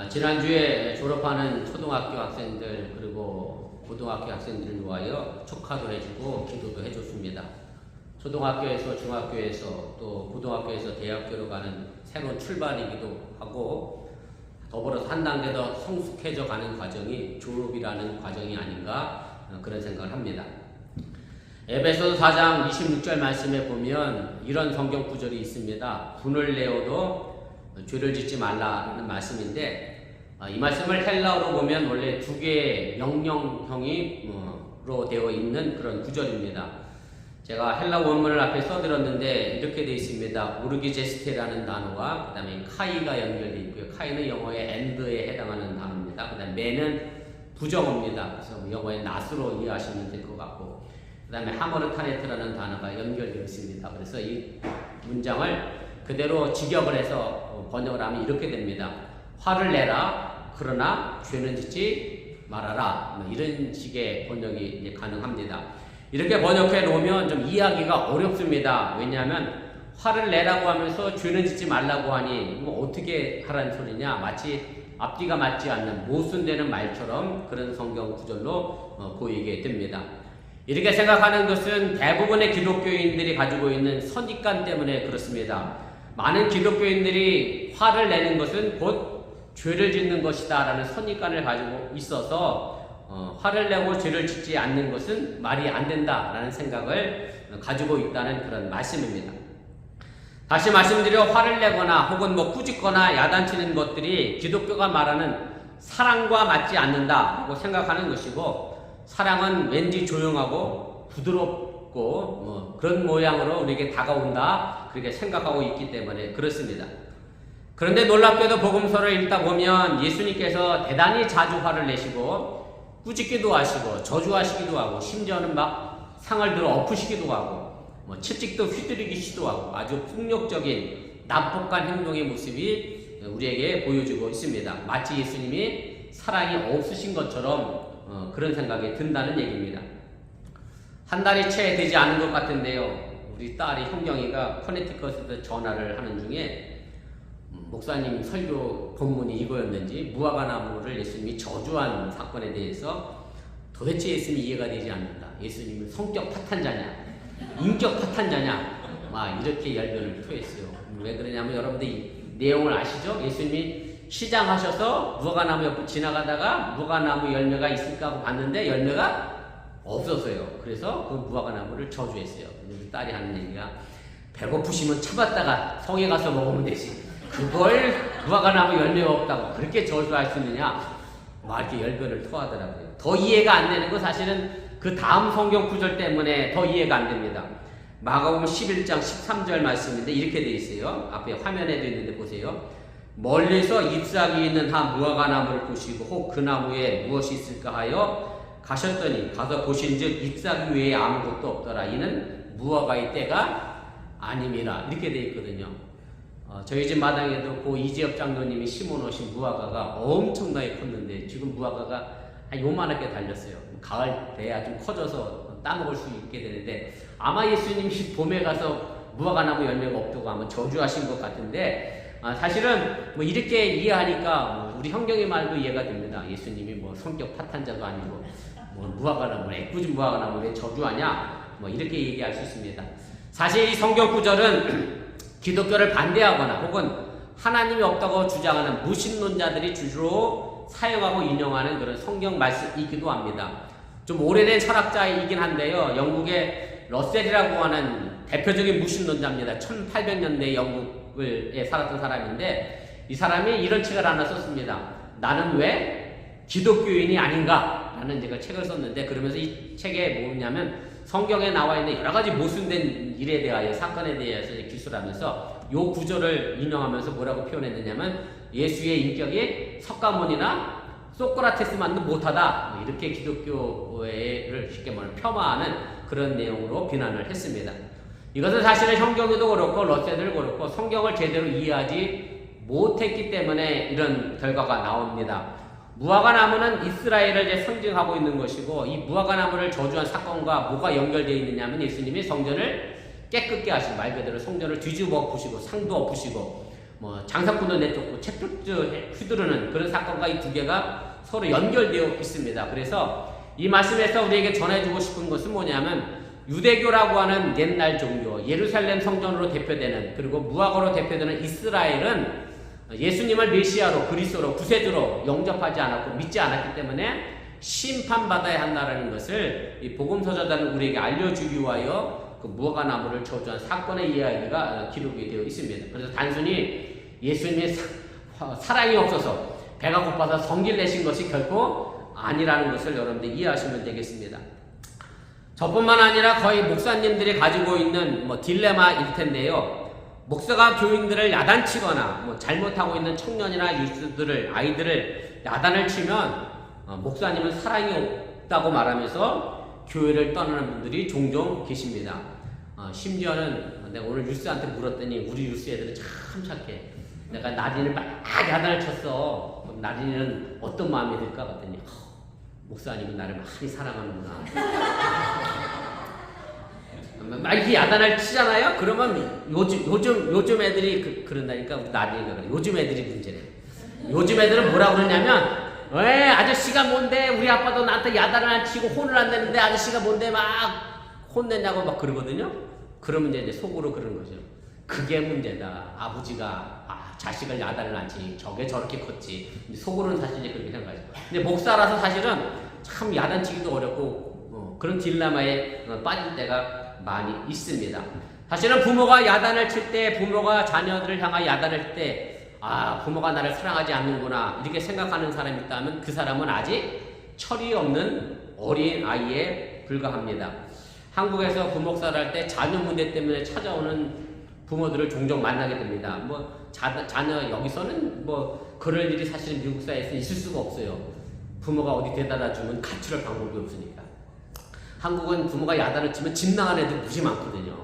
지난주에 졸업하는 초등학교 학생들 그리고 고등학교 학생들을 위하여 축하도 해주고 기도도 해줬습니다. 초등학교에서 중학교에서 또 고등학교에서 대학교로 가는 새로운 출발이기도 하고 더불어서 한 단계 더 성숙해져 가는 과정이 졸업이라는 과정이 아닌가 그런 생각을 합니다. 에베소서 4장 26절 말씀에 보면 이런 성경 구절이 있습니다. 분을 내어도 죄를 짓지 말라는 말씀인데 이 말씀을 헬라어로 보면 원래 두 개의 명령형으로 되어 있는 그런 구절입니다. 제가 헬라 원문을 앞에 써드렸는데 이렇게 되어 있습니다. 오르기제스테라는 단어와 그 다음에 카이가 연결되어 있고요. 카이는 영어의 and에 해당하는 단어입니다. 그 다음에 메는 부정어입니다. 그래서 영어의 not으로 이해하시면 될 것 같고 그 다음에 하머르타네트라는 단어가 연결되어 있습니다. 그래서 이 문장을 그대로 직역을 해서 번역을 하면 이렇게 됩니다. 화를 내라 그러나 죄는 짓지 말아라. 이런 식의 번역이 이제 가능합니다. 이렇게 번역해 놓으면 좀 이해하기가 어렵습니다. 왜냐하면 화를 내라고 하면서 죄는 짓지 말라고 하니 뭐 어떻게 하라는 소리냐, 마치 앞뒤가 맞지 않는 모순되는 말처럼 그런 성경 구절로 보이게 됩니다. 이렇게 생각하는 것은 대부분의 기독교인들이 가지고 있는 선입관 때문에 그렇습니다. 많은 기독교인들이 화를 내는 것은 곧 죄를 짓는 것이다 라는 선입관을 가지고 있어서 화를 내고 죄를 짓지 않는 것은 말이 안 된다 라는 생각을 가지고 있다는 그런 말씀입니다. 다시 말씀드려 화를 내거나 혹은 꾸짖거나 야단치는 것들이 기독교가 말하는 사랑과 맞지 않는다고 생각하는 것이고, 사랑은 왠지 조용하고 부드럽고 그런 모양으로 우리에게 다가온다 그렇게 생각하고 있기 때문에 그렇습니다. 그런데 놀랍게도 복음서를 읽다 보면 예수님께서 대단히 자주 화를 내시고 꾸짖기도 하시고 저주하시기도 하고 심지어는 막 상을 들어 엎으시기도 하고 채찍도 휘두르기시도 하고 아주 폭력적인 난폭한 행동의 모습이 우리에게 보여주고 있습니다. 마치 예수님이 사랑이 없으신 것처럼 그런 생각이 든다는 얘기입니다. 한 달이 채 되지 않은 것 같은데요. 우리 딸이 형경이가 커네티컷에서 전화를 하는 중에 목사님 설교 본문이 이거였는지 무화과나무를 예수님이 저주한 사건에 대해서 도대체 예수님이 이해가 되지 않는다. 예수님은 성격 파탄자냐, 인격 파탄자냐, 막 이렇게 열변을 토했어요. 왜 그러냐면 여러분들 이 내용을 아시죠? 예수님이 시장하셔서 무화과나무 옆을 지나가다가 무화과나무 열매가 있을까 하고 봤는데 열매가 없었어요. 그래서 그 무화과나무를 저주했어요. 우리 딸이 하는 얘기가 배고프시면 참았다가 성에 가서 먹으면 되지. 그걸 무화과나무 열매가 없다고 그렇게 저주할 수 있느냐? 막 이렇게 열변을 토하더라고요. 더 이해가 안 되는 건 사실은 그 다음 성경 구절 때문에 더 이해가 안 됩니다. 마가복음 11장 13절 말씀인데 이렇게 돼 있어요. 앞에 화면에도 있는데 보세요. 멀리서 잎사귀 있는 한 무화과나무를 보시고 혹 그 나무에 무엇이 있을까 하여 가셨더니 가서 보신즉 잎사귀 외에 아무것도 없더라. 이는 무화과의 때가 아님이라. 이렇게 돼 있거든요. 저희 집 마당에도 고 이지엽 장로님이 심어놓으신 무화과가 엄청나게 컸는데 지금 무화과가 한 요만하게 달렸어요. 가을 돼야 좀 커져서 따먹을 수 있게 되는데 아마 예수님이 봄에 가서 무화과나무 열매가 없다고 하면 저주하신 것 같은데 사실은 이렇게 이해하니까 우리 형경의 말도 이해가 됩니다. 예수님이 성격 파탄자도 아니고 무화과나무, 애꿎은 무화과나무 왜 저주하냐 이렇게 얘기할 수 있습니다. 사실 이 성경 구절은 기독교를 반대하거나 혹은 하나님이 없다고 주장하는 무신론자들이 주로 사용하고 인용하는 그런 성경 말씀이기도 합니다. 좀 오래된 철학자이긴 한데요. 영국의 러셀이라고 하는 대표적인 무신론자입니다. 1800년대 영국에 살았던 사람인데 이 사람이 이런 책을 하나 썼습니다. 나는 왜 기독교인이 아닌가? 라는 제가 책을 썼는데 그러면서 이 책에 뭐냐면 성경에 나와 있는 여러 가지 모순된 일에 대하여 사건에 대해서 기술하면서 요 구절을 인용하면서 뭐라고 표현했느냐면 예수의 인격이 석가모니나 소크라테스만도 못하다 이렇게 기독교를 쉽게 말하면 폄하하는 그런 내용으로 비난을 했습니다. 이것은 사실은 형경에도 그렇고 러셀도 그렇고 성경을 제대로 이해하지 못했기 때문에 이런 결과가 나옵니다. 무화과나무는 이스라엘을 이제 상징하고 있는 것이고 이 무화과나무를 저주한 사건과 뭐가 연결되어 있느냐면 예수님이 성전을 깨끗게 하신 말 그대로 성전을 뒤집어 엎으시고 상도 엎으시고 장사꾼도 내쫓고 채찍도 휘두르는 그런 사건과 이 두 개가 서로 연결되어 있습니다. 그래서 이 말씀에서 우리에게 전해주고 싶은 것은 뭐냐면 유대교라고 하는 옛날 종교, 예루살렘 성전으로 대표되는 그리고 무화과로 대표되는 이스라엘은 예수님을 메시아로 그리스도로 구세주로 영접하지 않았고 믿지 않았기 때문에 심판받아야 한다는 것을 이 복음서자들은 우리에게 알려주기 위하여 그 무화과 나무를 저주한 사건의 이야기가 기록이 되어 있습니다. 그래서 단순히 예수님의 사랑이 없어서 배가 고파서 성질 내신 것이 결코 아니라는 것을 여러분들 이해하시면 되겠습니다. 저뿐만 아니라 거의 목사님들이 가지고 있는 딜레마일 텐데요. 목사가 교인들을 야단치거나 잘못하고 있는 청년이나 유스들을 아이들을 야단을 치면 목사님은 사랑이 없다고 말하면서 교회를 떠나는 분들이 종종 계십니다. 심지어는 내가 오늘 유스한테 물었더니 우리 유스 애들은 참 착해. 내가 나린이를 막 야단을 쳤어. 그럼 나린이는 어떤 마음이 들까 봤더니 목사님은 나를 많이 사랑하는구나. 막 이렇게 야단을 치잖아요? 그러면 요즘 애들이 그런다니까 나린이가 그래. 요즘 애들이 문제래. 요즘 애들은 뭐라 그러냐면 왜 아저씨가 뭔데 우리 아빠도 나한테 야단을 안 치고 혼을 안 내는데 아저씨가 뭔데 막 혼내냐고 막 그러거든요. 그러면 이제 속으로 그러는 거죠. 그게 문제다. 아버지가 자식을 야단을 안 치니 저게 저렇게 컸지. 속으로는 사실 이제 그렇게 생각하죠. 근데 목사라서 사실은 참 야단치기도 어렵고 그런 딜레마에 빠질 때가 많이 있습니다. 사실은 부모가 야단을 칠 때, 부모가 자녀들을 향하여 야단을 칠 때 부모가 나를 사랑하지 않는구나 이렇게 생각하는 사람이 있다면 그 사람은 아직 철이 없는 어린 아이에 불과합니다. 한국에서 부목사를 할 때 자녀 문제 때문에 찾아오는 부모들을 종종 만나게 됩니다. 자녀 여기서는 그럴 일이 사실 미국 사회에서 있을 수가 없어요. 부모가 어디 데려다 주면 가출할 방법이 없으니까. 한국은 부모가 야단을 치면 집 나간 애들 무지 많거든요.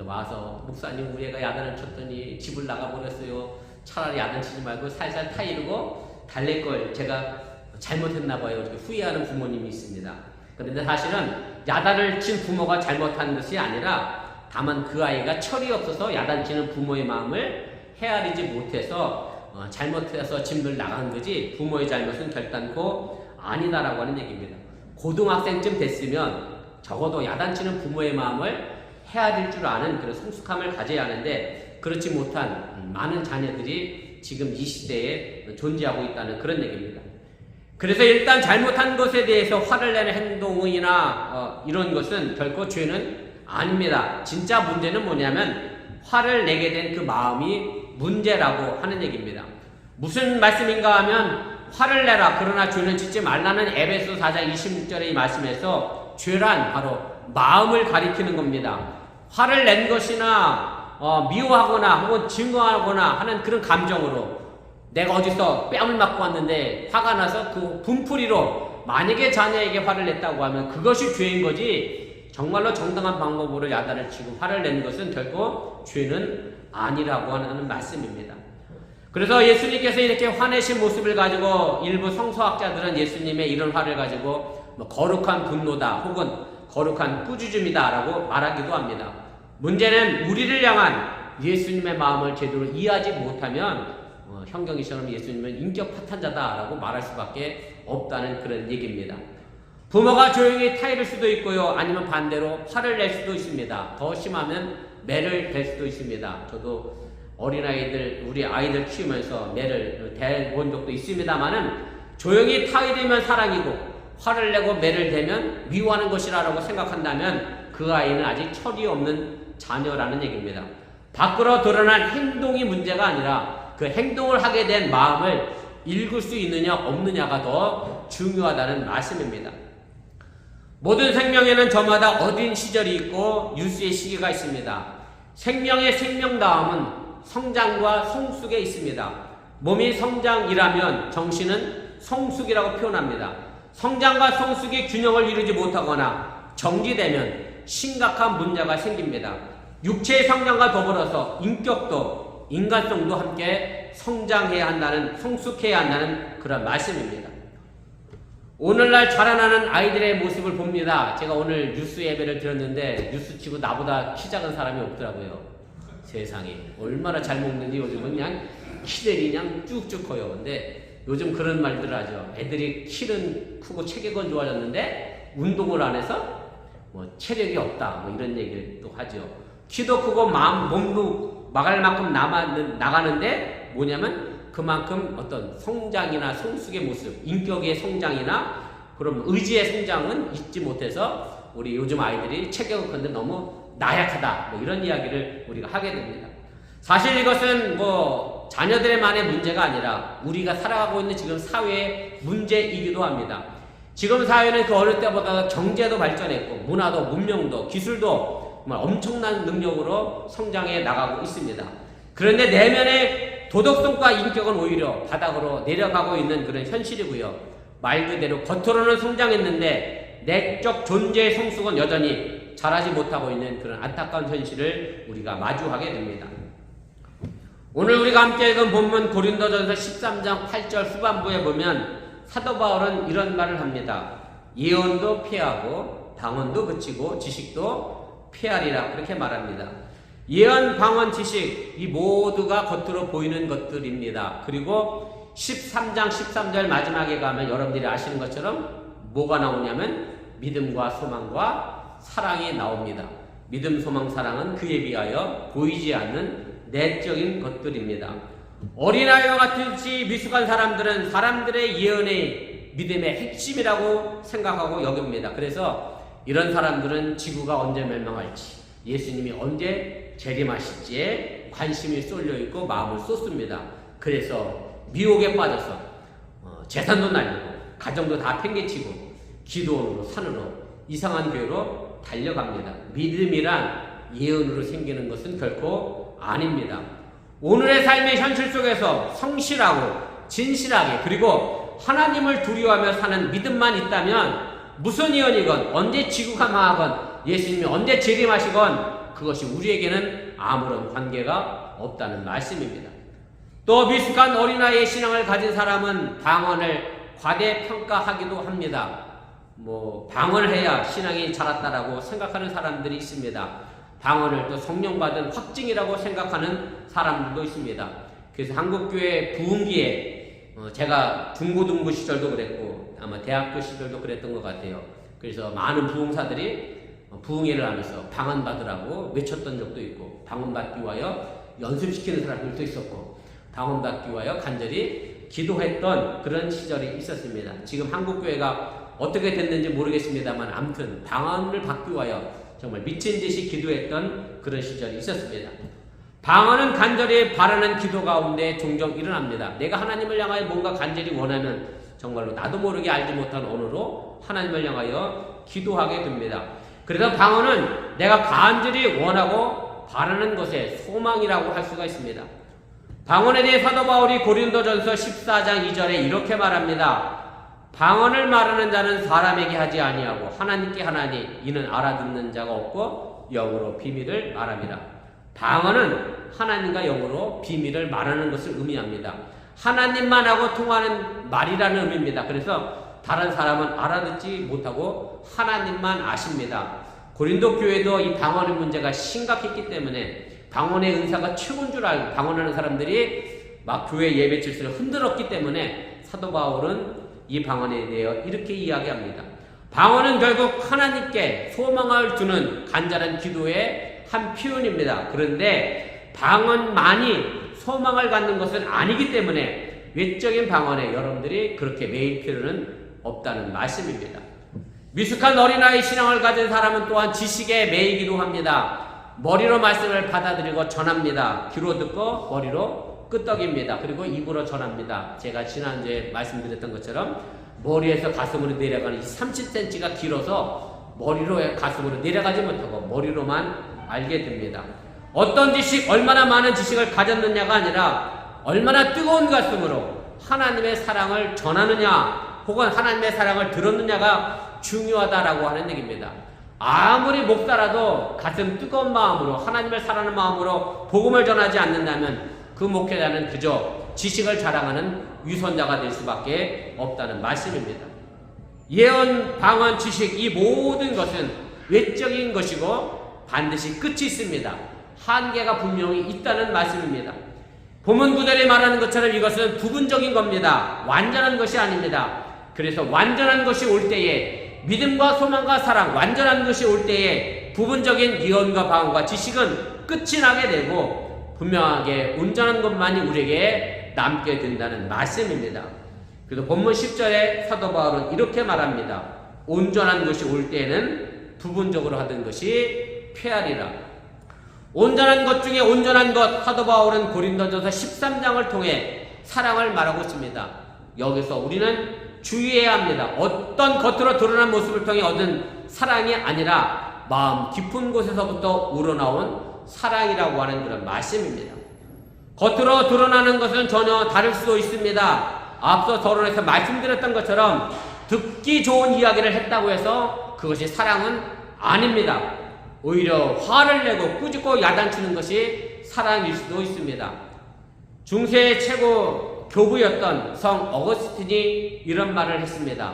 와서 목사님 우리 애가 야단을 쳤더니 집을 나가버렸어요. 차라리 야단 치지 말고 살살 타이르고 달랠 걸 제가 잘못했나 봐요. 이렇게 후회하는 부모님이 있습니다. 그런데 사실은 야단을 친 부모가 잘못한 것이 아니라 다만 그 아이가 철이 없어서 야단치는 부모의 마음을 헤아리지 못해서 잘못해서 집을 나간 거지 부모의 잘못은 결단코 아니다라고 하는 얘기입니다. 고등학생쯤 됐으면 적어도 야단치는 부모의 마음을 헤아릴 줄 아는 그런 성숙함을 가져야 하는데 그렇지 못한 많은 자녀들이 지금 이 시대에 존재하고 있다는 그런 얘기입니다. 그래서 일단 잘못한 것에 대해서 화를 내는 행동이나 이런 것은 결코 죄는 아닙니다. 진짜 문제는 뭐냐면 화를 내게 된 그 마음이 문제라고 하는 얘기입니다. 무슨 말씀인가 하면 화를 내라 그러나 죄는 짓지 말라는 에베소 4장 26절의 이 말씀에서 죄란 바로 마음을 가리키는 겁니다. 화를 낸 것이나 미워하거나 혹은 증오하거나 하는 그런 감정으로 내가 어디서 뺨을 맞고 왔는데 화가 나서 그 분풀이로 만약에 자녀에게 화를 냈다고 하면 그것이 죄인 거지 정말로 정당한 방법으로 야단을 치고 화를 낸 것은 결코 죄는 아니라고 하는 말씀입니다. 그래서 예수님께서 이렇게 화내신 모습을 가지고 일부 성서학자들은 예수님의 이런 화를 가지고 거룩한 분노다 혹은 거룩한 꾸짖음이다 라고 말하기도 합니다. 문제는 우리를 향한 예수님의 마음을 제대로 이해하지 못하면 현경이처럼 예수님은 인격 파탄자다 라고 말할 수밖에 없다는 그런 얘기입니다. 부모가 조용히 타이를 수도 있고요. 아니면 반대로 화를 낼 수도 있습니다. 더 심하면 매를 댈 수도 있습니다. 저도 어린아이들, 우리 아이들 키우면서 매를 대본 적도 있습니다만은 조용히 타이르면 사랑이고 화를 내고 매를 대면 미워하는 것이라고 생각한다면 그 아이는 아직 철이 없는 자녀라는 얘기입니다. 밖으로 드러난 행동이 문제가 아니라 그 행동을 하게 된 마음을 읽을 수 있느냐 없느냐가 더 중요하다는 말씀입니다. 모든 생명에는 저마다 어린 시절이 있고 유수의 시기가 있습니다. 생명의 생명다움은 성장과 성숙에 있습니다. 몸이 성장이라면 정신은 성숙이라고 표현합니다. 성장과 성숙이 균형을 이루지 못하거나 정지되면 심각한 문제가 생깁니다. 육체의 성장과 더불어서 인격도 인간성도 함께 성장해야 한다는, 성숙해야 한다는 그런 말씀입니다. 오늘날 자라나는 아이들의 모습을 봅니다. 제가 오늘 뉴스 예배를 드렸는데 뉴스 치고 나보다 키 작은 사람이 없더라고요. 세상에 얼마나 잘 먹는지 요즘은 그냥 키들이 그냥 쭉쭉 커요. 근데 요즘 그런 말들 하죠. 애들이 키는 크고 체격은 좋아졌는데 운동을 안 해서 뭐 체력이 없다 뭐 이런 얘기를 또 하죠. 키도 크고 몸도 막을 만큼 나가는데 뭐냐면 그만큼 어떤 성장이나 성숙의 모습, 인격의 성장이나 그런 의지의 성장은 있지 못해서 우리 요즘 아이들이 체격은 큰데 너무 나약하다 뭐 이런 이야기를 우리가 하게 됩니다. 사실 이것은 뭐 자녀들만의 문제가 아니라 우리가 살아가고 있는 지금 사회의 문제이기도 합니다. 지금 사회는 그 어느 때보다 경제도 발전했고 문화도 문명도 기술도 정말 엄청난 능력으로 성장해 나가고 있습니다. 그런데 내면의 도덕성과 인격은 오히려 바닥으로 내려가고 있는 그런 현실이고요. 말 그대로 겉으로는 성장했는데 내적 존재의 성숙은 여전히 자라지 못하고 있는 그런 안타까운 현실을 우리가 마주하게 됩니다. 오늘 우리가 함께 읽은 본문 고린도전서 13장 8절 후반부에 보면 사도 바울은 이런 말을 합니다. 예언도 피하고 방언도 그치고 지식도 피하리라 그렇게 말합니다. 예언, 방언, 지식 이 모두가 겉으로 보이는 것들입니다. 그리고 13장 13절 마지막에 가면 여러분들이 아시는 것처럼 뭐가 나오냐면 믿음과 소망과 사랑이 나옵니다. 믿음, 소망, 사랑은 그에 비하여 보이지 않는 내적인 것들입니다. 어린아이와 같이 미숙한 사람들은 사람들의 예언의 믿음의 핵심이라고 생각하고 여깁니다. 그래서 이런 사람들은 지구가 언제 멸망할지, 예수님이 언제 재림하실지에 관심이 쏠려있고 마음을 쏟습니다. 그래서 미혹에 빠져서 재산도 날리고 가정도 다 팽개치고 기도원으로 산으로 이상한 교회로 달려갑니다. 믿음이란 예언으로 생기는 것은 결코 아닙니다. 오늘의 삶의 현실 속에서 성실하고 진실하게 그리고 하나님을 두려워하며 사는 믿음만 있다면 무슨 예언이건 언제 지구가 망하건 예수님이 언제 재림하시건 그것이 우리에게는 아무런 관계가 없다는 말씀입니다. 또 미숙한 어린아이의 신앙을 가진 사람은 방언을 과대평가하기도 합니다. 방언을 해야 신앙이 자랐다라고 생각하는 사람들이 있습니다. 방언을 또 성령 받은 확증이라고 생각하는 사람들도 있습니다. 그래서 한국교회 부흥기에 제가 중고등부 시절도 그랬고 아마 대학교 시절도 그랬던 것 같아요. 그래서 많은 부흥사들이 부흥회를 하면서 방언 받으라고 외쳤던 적도 있고 방언 받기 위하여 연습시키는 사람들도 있었고 방언 받기 위하여 간절히 기도했던 그런 시절이 있었습니다. 지금 한국교회가 어떻게 됐는지 모르겠습니다만 아무튼 방언을 받기 위하여 정말 미친 듯이 기도했던 그런 시절이 있었습니다. 방언은 간절히 바라는 기도 가운데 종종 일어납니다. 내가 하나님을 향하여 뭔가 간절히 원하면 정말로 나도 모르게 알지 못한 언어로 하나님을 향하여 기도하게 됩니다. 그래서 방언은 내가 간절히 원하고 바라는 것의 소망이라고 할 수가 있습니다. 방언에 대해 사도 바울이 고린도전서 14장 2절에 이렇게 말합니다. 방언을 말하는 자는 사람에게 하지 아니하고 하나님께 하나니 이는 알아듣는 자가 없고 영으로 비밀을 말함이라. 방언은 하나님과 영으로 비밀을 말하는 것을 의미합니다. 하나님만 하고 통하는 말이라는 의미입니다. 그래서 다른 사람은 알아듣지 못하고 하나님만 아십니다. 고린도 교회도 이 방언의 문제가 심각했기 때문에 방언의 은사가 최고인 줄 알고 방언하는 사람들이 막 교회 예배 질서를 흔들었기 때문에 사도 바울은 이 방언에 대해 이렇게 이야기합니다. 방언은 결국 하나님께 소망을 두는 간절한 기도의 한 표현입니다. 그런데 방언만이 소망을 갖는 것은 아니기 때문에 외적인 방언에 여러분들이 그렇게 매일 필요는 없다는 말씀입니다. 미숙한 어린아이 신앙을 가진 사람은 또한 지식에 매이기도 합니다. 머리로 말씀을 받아들이고 전합니다. 귀로 듣고 머리로 끄떡입니다. 그리고 입으로 전합니다. 제가 지난주에 말씀드렸던 것처럼 머리에서 가슴으로 내려가는 30cm가 길어서 머리로 가슴으로 내려가지 못하고 머리로만 알게 됩니다. 어떤 지식, 얼마나 많은 지식을 가졌느냐가 아니라 얼마나 뜨거운 가슴으로 하나님의 사랑을 전하느냐 혹은 하나님의 사랑을 들었느냐가 중요하다라고 하는 얘기입니다. 아무리 목사라도 가슴 뜨거운 마음으로 하나님을 사랑하는 마음으로 복음을 전하지 않는다면 그 목회자는 그저 지식을 자랑하는 위선자가 될 수밖에 없다는 말씀입니다. 예언, 방언, 지식 이 모든 것은 외적인 것이고 반드시 끝이 있습니다. 한계가 분명히 있다는 말씀입니다. 본문 구절에 말하는 것처럼 이것은 부분적인 겁니다. 완전한 것이 아닙니다. 그래서 완전한 것이 올 때에 믿음과 소망과 사랑, 완전한 것이 올 때에 부분적인 예언과 방언과 지식은 끝이 나게 되고 분명하게 온전한 것만이 우리에게 남게 된다는 말씀입니다. 그래서 본문 10절에 사도 바울은 이렇게 말합니다. 온전한 것이 올 때에는 부분적으로 하던 것이 폐하리라. 온전한 것 중에 온전한 것, 사도 바울은 고린도전서 13장을 통해 사랑을 말하고 있습니다. 여기서 우리는 주의해야 합니다. 어떤 겉으로 드러난 모습을 통해 얻은 사랑이 아니라 마음 깊은 곳에서부터 우러나온 사랑이라고 하는 그런 말씀입니다. 겉으로 드러나는 것은 전혀 다를 수도 있습니다. 앞서 서론에서 말씀드렸던 것처럼 듣기 좋은 이야기를 했다고 해서 그것이 사랑은 아닙니다. 오히려 화를 내고 꾸짖고 야단치는 것이 사랑일 수도 있습니다. 중세의 최고 교부였던 성 어거스틴이 이런 말을 했습니다.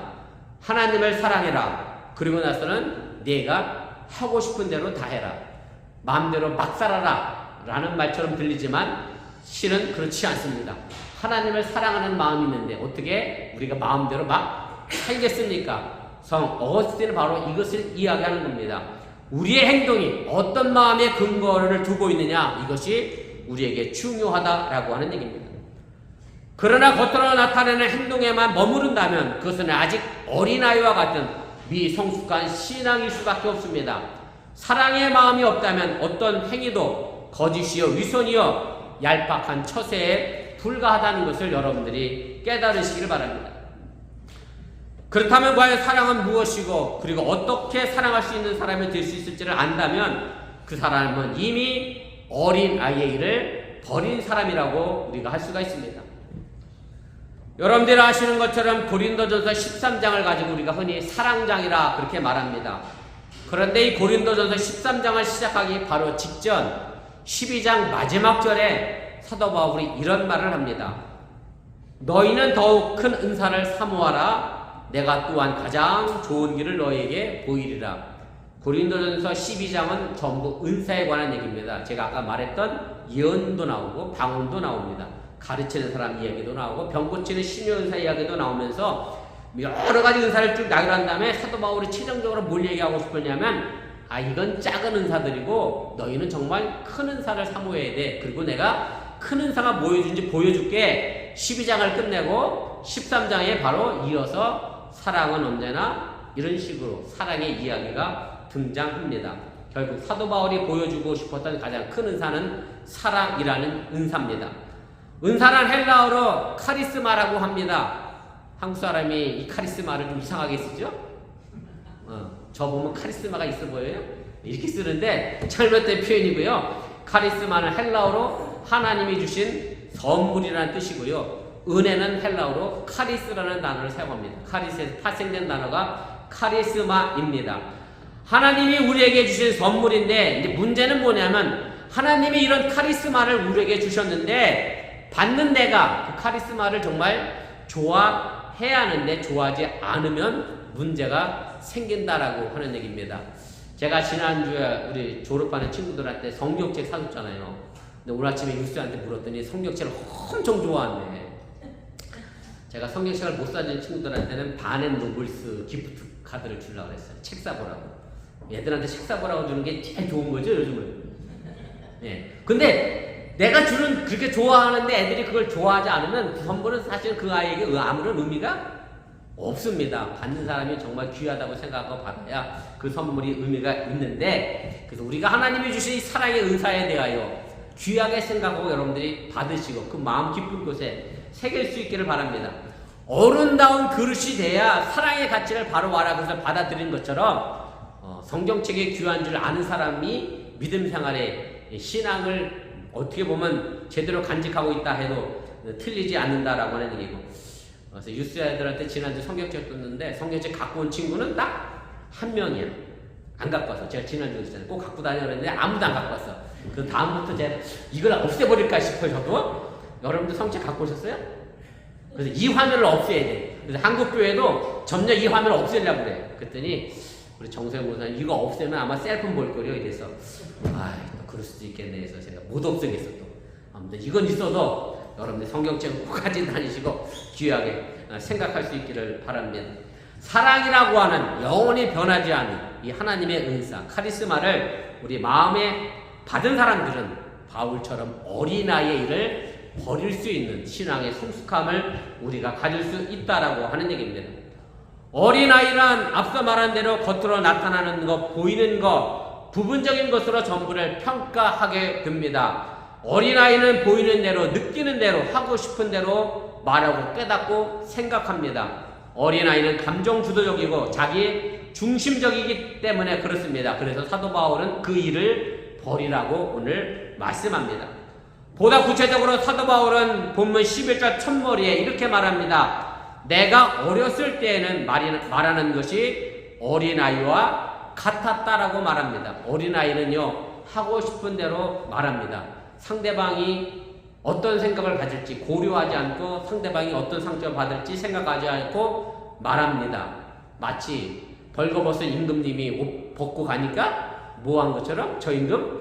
하나님을 사랑해라. 그리고 나서는 네가 하고 싶은 대로 다 해라. 마음대로 막 살아라. 라는 말처럼 들리지만 실은 그렇지 않습니다. 하나님을 사랑하는 마음이 있는데 어떻게 우리가 마음대로 막 살겠습니까? 성 어거스틴은 바로 이것을 이야기하는 겁니다. 우리의 행동이 어떤 마음의 근거를 두고 있느냐, 이것이 우리에게 중요하다라고 하는 얘기입니다. 그러나 겉으로 나타내는 행동에만 머무른다면 그것은 아직 어린아이와 같은 미성숙한 신앙일 수밖에 없습니다. 사랑의 마음이 없다면 어떤 행위도 거짓이요 위선이요 얄팍한 처세에 불과하다는 것을 여러분들이 깨달으시길 바랍니다. 그렇다면 과연 사랑은 무엇이고 그리고 어떻게 사랑할 수 있는 사람이 될 수 있을지를 안다면 그 사람은 이미 어린 아이의 일을 버린 사람이라고 우리가 할 수가 있습니다. 여러분들이 아시는 것처럼 고린도전서 13장을 가지고 우리가 흔히 사랑장이라 그렇게 말합니다. 그런데 이 고린도전서 13장을 시작하기 바로 직전 12장 마지막 절에 사도 바울이 이런 말을 합니다. 너희는 더욱 큰 은사를 사모하라. 내가 또한 가장 좋은 길을 너희에게 보이리라. 고린도전서 12장은 전부 은사에 관한 얘기입니다. 제가 아까 말했던 예언도 나오고 방언도 나옵니다. 가르치는 사람 이야기도 나오고 병 고치는 신유 은사 이야기도 나오면서 여러 가지 은사를 쭉 나열한 다음에 사도 바울이 최종적으로 뭘 얘기하고 싶었냐면 이건 작은 은사들이고 너희는 정말 큰 은사를 사모해야 돼. 그리고 내가 큰 은사가 뭐였는지 보여줄게. 12장을 끝내고 13장에 바로 이어서 사랑은 언제나 이런 식으로 사랑의 이야기가 등장합니다. 결국 사도 바울이 보여주고 싶었던 가장 큰 은사는 사랑이라는 은사입니다. 은사는 헬라어로 카리스마라고 합니다. 한국 사람이 이 카리스마를 좀 이상하게 쓰죠? 저 보면 카리스마가 있어 보여요? 이렇게 쓰는데 잘못된 표현이고요. 카리스마는 헬라어로 하나님이 주신 선물이라는 뜻이고요. 은혜는 헬라어로 카리스라는 단어를 사용합니다. 카리스에서 파생된 단어가 카리스마입니다. 하나님이 우리에게 주신 선물인데 이제 문제는 뭐냐면 하나님이 이런 카리스마를 우리에게 주셨는데 받는 내가 그 카리스마를 정말 좋아해야 하는데 좋아하지 않으면 문제가 생긴다라고 하는 얘기입니다. 제가 지난주에 우리 졸업하는 친구들한테 성경책 사줬잖아요. 근데 오늘 아침에 유스한테 물었더니 성경책을 엄청 좋아한대. 제가 성경책을 못 사준 친구들한테는 반앤노블스 기프트 카드를 주려고 그랬어요. 책 사보라고. 얘들한테 책 사보라고 주는 게 제일 좋은 거죠, 요즘은. 예. 근데 내가 주는 그렇게 좋아하는데 애들이 그걸 좋아하지 않으면 그 선물은 사실 그 아이에게 아무런 의미가 없습니다. 받는 사람이 정말 귀하다고 생각하고 받아야 그 선물이 의미가 있는데, 그래서 우리가 하나님이 주신 이 사랑의 은사에 대하여 귀하게 생각하고 여러분들이 받으시고 그 마음 깊은 곳에 새길 수 있기를 바랍니다. 어른다운 그릇이 돼야 사랑의 가치를 바로 알아서 받아들이는 것처럼 성경책이 귀한 줄 아는 사람이 믿음 생활에 신앙을 어떻게 보면 제대로 간직하고 있다 해도 틀리지 않는다라고 하는 얘기고, 그래서 유스 애들한테 지난주 성경책 줬는데 성경책 갖고 온 친구는 딱 한 명이야. 안 갖고 왔어. 제가 지난주에 그랬잖아요. 꼭 갖고 다니라고 했는데 아무도 안 갖고 왔어. 그 다음부터 제가 이걸 없애버릴까 싶어요. 저도. 여러분들 성책 갖고 오셨어요? 그래서 이 화면을 없애야 돼. 그래서 한국교회도 점령 이 화면을 없애려고 그래. 그랬더니 우리 정세 목사님 이거 없애면 아마 셀폰 볼 거려 이래서 또 그럴 수도 있겠네 해서 제가 못 없애겠어 또. 아무튼 이건 있어도 여러분들 성경책 꼭 가지고 다니시고 귀하게 생각할 수 있기를 바랍니다. 사랑이라고 하는 영원히 변하지 않는 이 하나님의 은사 카리스마를 우리 마음에 받은 사람들은 바울처럼 어린아이의 일을 버릴 수 있는 신앙의 성숙함을 우리가 가질 수 있다라고 하는 얘기입니다. 어린아이란 앞서 말한 대로 겉으로 나타나는 것, 보이는 것, 부분적인 것으로 전부를 평가하게 됩니다. 어린아이는 보이는 대로, 느끼는 대로, 하고 싶은 대로 말하고 깨닫고 생각합니다. 어린아이는 감정 주도적이고 자기 중심적이기 때문에 그렇습니다. 그래서 사도 바울은 그 일을 버리라고 오늘 말씀합니다. 보다 구체적으로 사도 바울은 본문 11절 첫머리에 이렇게 말합니다. 내가 어렸을 때에는 말하는 것이 어린아이와 같았다라고 말합니다. 어린아이는요, 하고 싶은 대로 말합니다. 상대방이 어떤 생각을 가질지 고려하지 않고 상대방이 어떤 상처를 받을지 생각하지 않고 말합니다. 마치 벌거벗은 임금님이 옷 벗고 가니까 뭐 한 것처럼 저 임금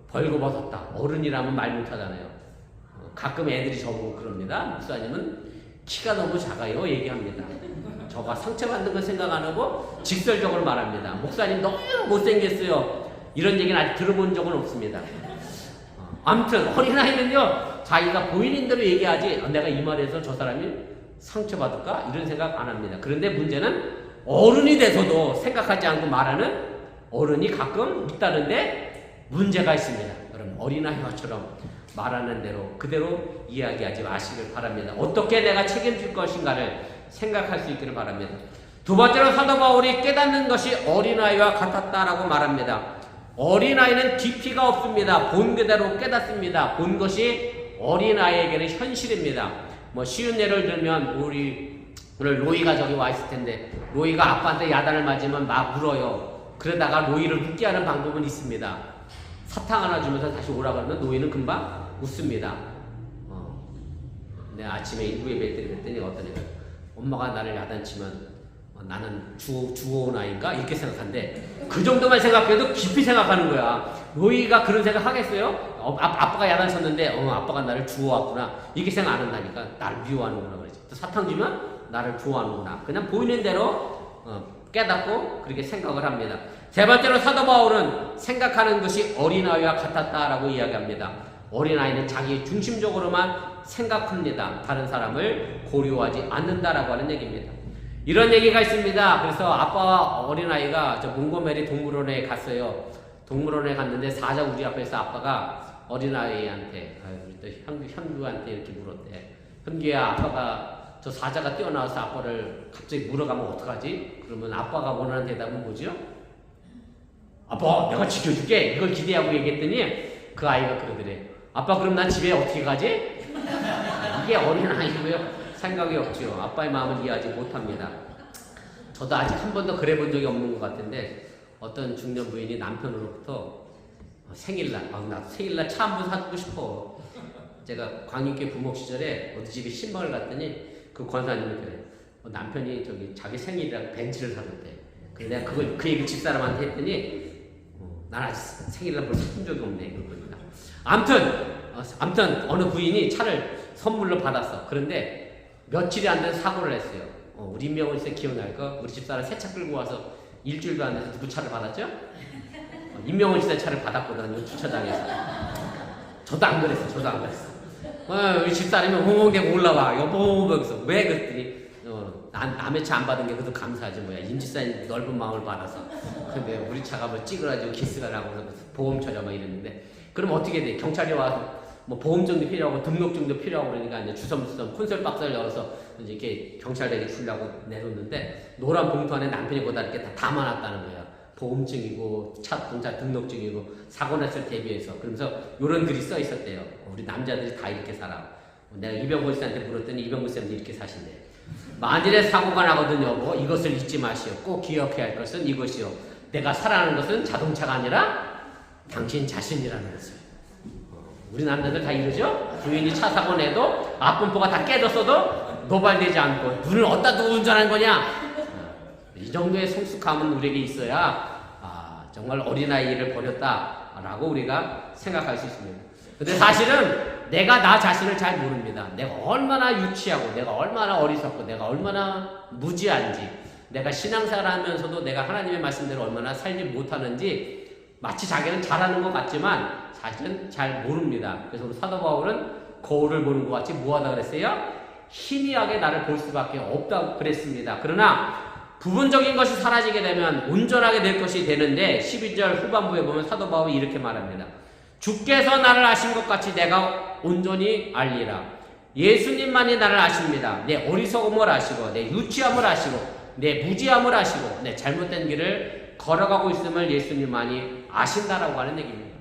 벌거벗었다. 어른이라면 말 못하잖아요. 가끔 애들이 저보고 그럽니다. 목사님은 키가 너무 작아요 얘기합니다. 저가 상처받는 걸 생각 안 하고 직설적으로 말합니다. 목사님 너무 못생겼어요. 이런 얘기는 아직 들어본 적은 없습니다. 아무튼 어린아이는요 자기가 보이는 대로 얘기하지 내가 이 말에서 저 사람이 상처받을까 이런 생각 안 합니다. 그런데 문제는 어른이 돼서도 생각하지 않고 말하는 어른이 가끔 있다는데 문제가 있습니다. 여러분 어린아이처럼 말하는 대로 그대로 이야기하지 마시길 바랍니다. 어떻게 내가 책임질 것인가를 생각할 수 있기를 바랍니다. 두 번째로 사도 바울이 깨닫는 것이 어린아이와 같았다라고 말합니다. 어린아이는 깊이가 없습니다. 본 그대로 깨닫습니다. 본 것이 어린아이에게는 현실입니다. 뭐 쉬운 예를 들면 우리 오늘 로이가 저기 와 있을 텐데 로이가 아빠한테 야단을 맞으면 막 울어요. 그러다가 로이를 웃게 하는 방법은 있습니다. 사탕 하나 주면서 다시 오라 그러면 로이는 금방 웃습니다. 내가 아침에 일부 예배 때 그랬더니 어떤 애가 엄마가 나를 야단치면 나는 주워온 아이인가? 이렇게 생각한대. 그 정도만 생각해도 깊이 생각하는 거야. 로이가 그런 생각 하겠어요? 아빠가 야단 쳤는데 아빠가 나를 주워왔구나. 이렇게 생각 안 한다니까. 나를 미워하는구나 그러지. 또 사탕 주면 나를 좋아하는구나. 그냥 보이는 대로 깨닫고 그렇게 생각을 합니다. 세 번째로 사도 바울은 생각하는 것이 어린아이와 같았다라고 이야기합니다. 어린아이는 자기 중심적으로만 생각합니다. 다른 사람을 고려하지 않는다라고 하는 얘기입니다. 이런 얘기가 있습니다. 그래서 아빠와 어린아이가 저 몽고메리 동물원에 갔어요. 동물원에 갔는데 사자 우리 앞에서 아빠가 어린아이한테 우리 또 현규한테 이렇게 물었대. 현규야 아빠가 저 사자가 뛰어나와서 아빠를 갑자기 물어가면 어떡하지? 그러면 아빠가 원하는 대답은 뭐죠? 아빠 내가 지켜줄게 이걸 기대하고 얘기했더니 그 아이가 그러더래. 아빠 그럼 난 집에 어떻게 가지? 이게 어린아이고요. 생각이 없죠. 아빠의 마음을 이해하지 못합니다. 저도 아직 한 번도 그래 본 적이 없는 것 같은데 어떤 중년 부인이 남편으로부터 생일날 나도 생일날 차 한 번 사주고 싶어. 제가 광인교회 부목 시절에 어디 집에 신방을 갔더니 그 권사님이 그래. 남편이 저기 자기 생일이라고 벤츠를 사줬대. 그래서 내가 그걸 그 얘기를 집사람한테 했더니 난 아직 생일날 뭘 사준 적이 없네. 그러니까. 아무튼 어느 부인이 차를 선물로 받았어. 그런데 며칠이 안 된 사고를 했어요. 우리 임명원 씨 기억날까? 우리 집사람 새 차 끌고 와서 일주일도 안 돼서 누구 차를 받았죠? 임명원 씨 차를 받았거든요. 주차장에서. 저도 안 그랬어. 우리 집사람이 홍홍대고 올라와. 여보 여기서 왜 그랬더니 남의 차 안 받은 게 그래도 감사하지 뭐야. 임집사님 넓은 마음을 받아서. 근데 우리 차가 뭐 찌그러지고 기스가 나고 보험 처리 막 이랬는데 그럼 어떻게 돼? 경찰이 와서 뭐 보험증도 필요하고 등록증도 필요하고 그러니까 이제 주섬주섬 콘솔 박스를 열어서 이제 이렇게 경찰에게 주려고 내놓는데 노란 봉투 안에 남편이 보다 이렇게 다 담아놨다는 거야. 보험증이고 자동차 등록증이고 사고 났을 대비해서. 그러면서 이런 글이 써 있었대요. 우리 남자들이 다 이렇게 살아. 내가 이병곤 씨한테 물었더니 이병곤 씨한테 이렇게 사신대. 만일에 사고가 나거든 여보 이것을 잊지 마시오. 꼭 기억해야 할 것은 이것이요. 내가 사랑하는 것은 자동차가 아니라 당신 자신이라는 것을. 우리 남자들 다 이러죠? 부인이 차 사고 내도 앞범퍼가 다 깨졌어도 노발되지 않고 눈을 어디다 두고 운전하는 거냐? 이 정도의 성숙함은 우리에게 있어야 정말 어린아이를 버렸다라고 우리가 생각할 수 있습니다. 근데 사실은 내가 나 자신을 잘 모릅니다. 내가 얼마나 유치하고 내가 얼마나 어리석고 내가 얼마나 무지한지, 내가 신앙생활 하면서도 내가 하나님의 말씀대로 얼마나 살지 못하는지 마치 자기는 잘하는 것 같지만 사실은 잘 모릅니다. 그래서 우리 사도 바울은 거울을 보는 것 같이 뭐하다 그랬어요? 희미하게 나를 볼 수밖에 없다고 그랬습니다. 그러나 부분적인 것이 사라지게 되면 온전하게 될 것이 되는데 12절 후반부에 보면 사도 바울이 이렇게 말합니다. 주께서 나를 아신 것 같이 내가 온전히 알리라. 예수님만이 나를 아십니다. 내 어리석음을 아시고 내 유치함을 아시고 내 무지함을 아시고 내 잘못된 길을 걸어가고 있음을 예수님만이 아신다라고 하는 얘기입니다.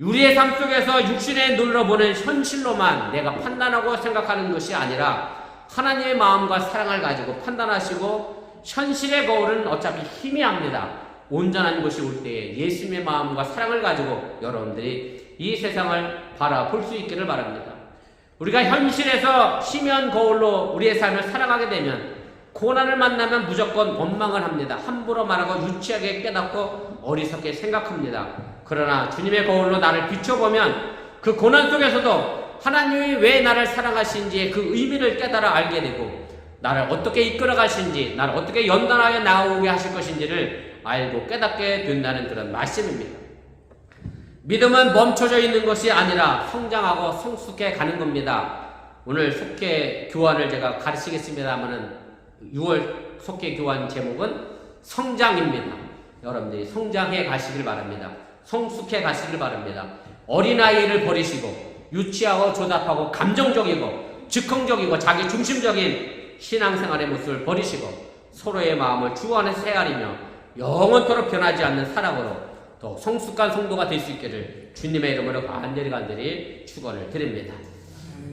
우리의 삶 속에서 육신에 눌러보는 현실로만 내가 판단하고 생각하는 것이 아니라 하나님의 마음과 사랑을 가지고 판단하시고 현실의 거울은 어차피 희미합니다. 온전한 것이 올 때에 예수님의 마음과 사랑을 가지고 여러분들이 이 세상을 바라볼 수 있기를 바랍니다. 우리가 현실에서 희미한 거울로 우리의 삶을 살아가게 되면 고난을 만나면 무조건 원망을 합니다. 함부로 말하고 유치하게 깨닫고 어리석게 생각합니다. 그러나 주님의 거울로 나를 비춰보면 그 고난 속에서도 하나님이 왜 나를 사랑하신지의 그 의미를 깨달아 알게 되고 나를 어떻게 이끌어 가신지, 나를 어떻게 연단하여 나오게 하실 것인지를 알고 깨닫게 된다는 그런 말씀입니다. 믿음은 멈춰져 있는 것이 아니라 성장하고 성숙해 가는 겁니다. 오늘 속회 교환을 제가 가르치겠습니다만은 6월 속회 교환 제목은 성장입니다. 여러분들이 성장해 가시길 바랍니다. 성숙해 가시길 바랍니다. 어린아이를 버리시고 유치하고 조잡하고 감정적이고 즉흥적이고 자기 중심적인 신앙생활의 모습을 버리시고 서로의 마음을 주 안에서 헤아리며 영원토록 변하지 않는 사랑으로 더 성숙한 성도가 될 수 있기를 주님의 이름으로 간절히 축원을 드립니다.